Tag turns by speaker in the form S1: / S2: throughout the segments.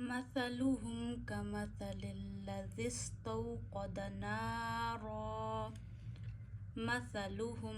S1: مثلهم كمثل الذي استوقد نارا. مثلهم،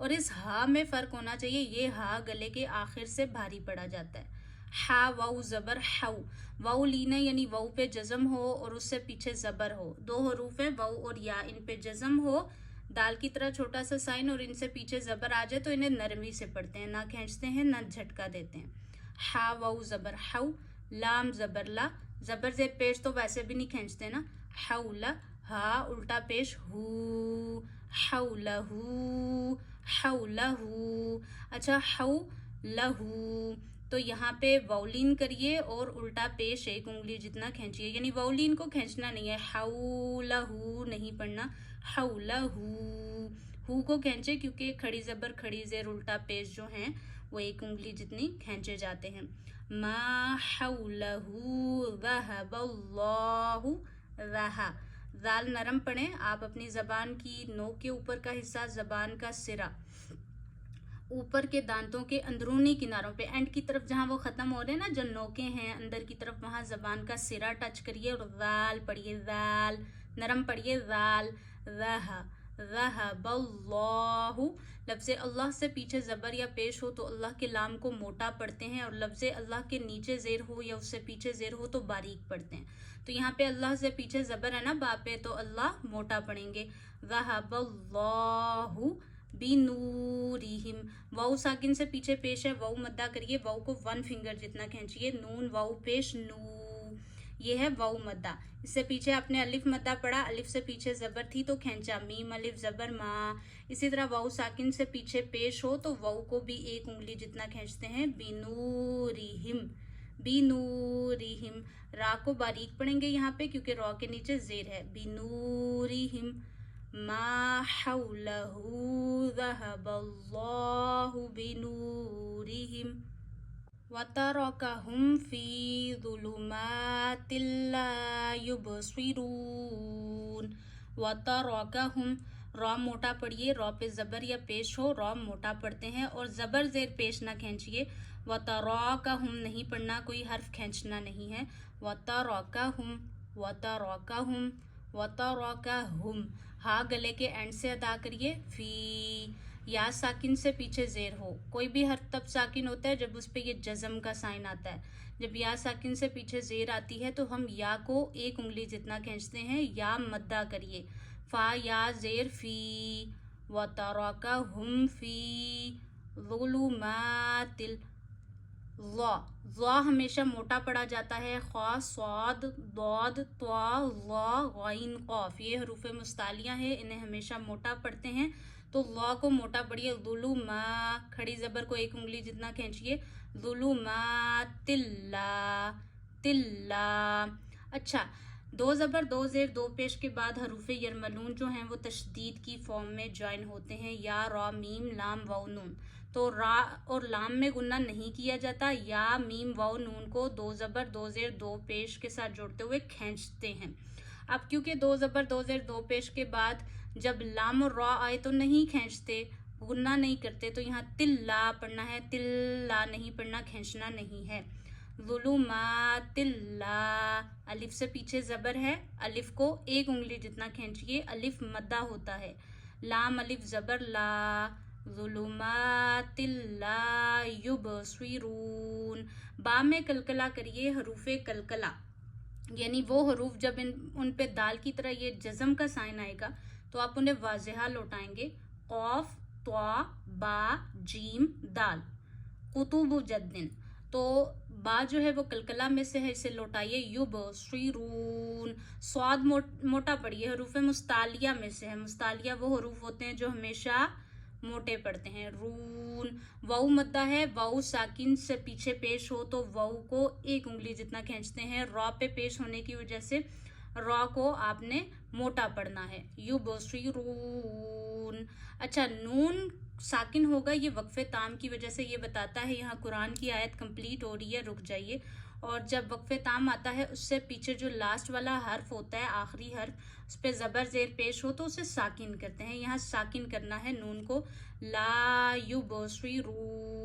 S1: اور اس ہا میں فرق ہونا چاہیے، یہ ہا گلے کے آخر سے بھاری پڑا جاتا ہے. ہا واؤ زبر ہو، واؤ لینا یعنی واؤ پہ جزم ہو اور اس سے پیچھے زبر ہو. دو حروف ہیں واؤ اور یا، ان پہ جزم ہو، دال کی طرح چھوٹا سا سائن، اور ان سے پیچھے زبر آ جائے تو انہیں نرمی سے پڑھتے ہیں، نہ کھینچتے ہیں نہ جھٹکا دیتے ہیں. ہا واؤ زبر ہو، لام زبر لا، زبر زیر پیش تو ویسے بھی نہیں کھینچتے نا. حولا، ہا الٹا پیش ہو، حولہو، حولہو. اچھا حولہو، تو یہاں پہ واؤلین کریے اور الٹا پیش ایک انگلی جتنا کھینچیے، یعنی واؤلین کو کھینچنا نہیں ہے، حولہو نہیں پڑھنا، حولہو. ہو کو کھینچے کیونکہ کھڑی زبر کھڑی زیر الٹا پیش جو ہیں وہ ایک انگلی جتنی کھینچے جاتے ہیں. ما حولہو ذہب اللہ، رہا. ذال نرم پڑھیں، آپ اپنی زبان کی نوک کے اوپر کا حصہ، زبان کا سرا اوپر کے دانتوں کے اندرونی کناروں پہ اینڈ کی طرف جہاں وہ ختم ہو رہے ہیں نا، جو نوکیں ہیں اندر کی طرف، وہاں زبان کا سرا ٹچ کریے اور ذال پڑھیے، ذال نرم پڑھیے، ذال. رہا، ذہب اللہ. لفظ اللہ سے پیچھے زبر یا پیش ہو تو اللہ کے لام کو موٹا پڑھتے ہیں، اور لفظ اللہ کے نیچے زیر ہو یا اس سے پیچھے زیر ہو تو باریک پڑھتے ہیں. تو یہاں پہ اللہ سے پیچھے زبر ہے نا با پہ، تو اللہ موٹا پڑھیں گے. ذہب اللہ بنورہم. واؤ ساکن سے پیچھے پیش ہے، واؤ مدہ کریے، واؤ کو 1 فنگر جتنا کھینچیے. نون واؤ پیش نو، یہ ہے واؤ مدہ. اس سے پیچھے آپ نے الف مدہ پڑھا، الف سے پیچھے زبر تھی تو کھینچا، میم الف زبر ما. اسی طرح واؤ ساکن سے پیچھے پیش ہو تو واؤ کو بھی ایک انگلی جتنا کھینچتے ہیں، بنورہم، بنورہم. را کو باریک پڑھیں گے یہاں پہ کیونکہ را کے نیچے زیر ہے. بنورہم ما حولہو ذہب اللہ بنورہم وترکہم فی ظلمات لا یبصرون. وترکہم، را موٹا پڑھیے، را پہ زبر یا پیش ہو را موٹا پڑھتے ہیں اور زبر زیر پیش نہ کھینچیے. وترکہم نہیں پڑھنا، کوئی حرف کھینچنا نہیں ہے. وترکہم، وترکہم، وترکہم. ہا گلے کے اینڈ سے ادا کریے. فی، یا ساکن سے پیچھے زیر ہو، کوئی بھی حرف تب ساکن ہوتا ہے جب اس پہ یہ جزم کا سائن آتا ہے. جب یا ساکن سے پیچھے زیر آتی ہے تو ہم یا کو ایک انگلی جتنا کھینچتے ہیں، یا مدہ کریے. فا یا زیر فی، وترکہم فی ظلمات. ظا، ظا ہمیشہ موٹا پڑھا جاتا ہے، خا صاد ضاد طا ظا غین قاف، یہ حروف مستعلیہ ہیں، انہیں ہمیشہ موٹا پڑھتے ہیں تو ظا کو موٹا پڑھیے. ظلما، کھڑی زبر کو ایک انگلی جتنا کھینچیے، ظلمات تلا، تلا. اچھا، دو زبر دو زیر دو پیش کے بعد حروف یرملون جو ہیں وہ تشدید کی فارم میں جوائن ہوتے ہیں، یا را میم لام واو نون. تو را اور لام میں غنہ نہیں کیا جاتا، یا میم واو نون کو دو زبر دو زیر دو پیش کے ساتھ جوڑتے ہوئے کھینچتے ہیں. اب کیونکہ دو زبر دو زیر دو پیش کے بعد جب لام اور را آئے تو نہیں کھینچتے، غنہ نہیں کرتے، تو یہاں تلا پڑھنا ہے، تلا نہیں پڑھنا، کھینچنا نہیں ہے. ظلمات لا، الف سے پیچھے زبر ہے، الف کو ایک انگلی جتنا کھینچیے، الف مدہ ہوتا ہے. لام الف زبر لا، ظلمات لا یبصرون. با میں کلکلا کریے، حروف کلکلا یعنی وہ حروف جب ان پہ دال کی طرح یہ جزم کا سائن آئے گا تو آپ انہیں واضحہ لوٹائیں گے. قاف، طا، با، جیم، دال. قطب جدن، تو با جو ہے وہ کلکلا میں سے ہے، اسے لوٹائیے. یبصرون. صاد موٹا پڑھیے، حروف مستعلیہ میں سے ہے، مستعلیہ وہ حروف ہوتے ہیں جو ہمیشہ موٹے پڑھتے ہیں. رون، واؤ مدہ ہے، واؤ ساکن سے پیچھے پیش ہو تو واؤ کو ایک انگلی جتنا کھینچتے ہیں، را پہ پیش ہونے کی وجہ سے را کو آپ نے موٹا پڑھنا ہے. یبصرون. اچھا، نون ساکن ہوگا، یہ وقف تام کی وجہ سے یہ بتاتا ہے یہاں قرآن کی آیت کمپلیٹ ہو رہی ہے، رک جائیے. اور جب وقف تام آتا ہے اس سے پیچھے جو لاسٹ والا حرف ہوتا ہے، آخری حرف، اس پہ زبر زیر پیش ہو تو اسے ساکن کرتے ہیں. یہاں ساکن کرنا ہے نون کو. لا یبصرون.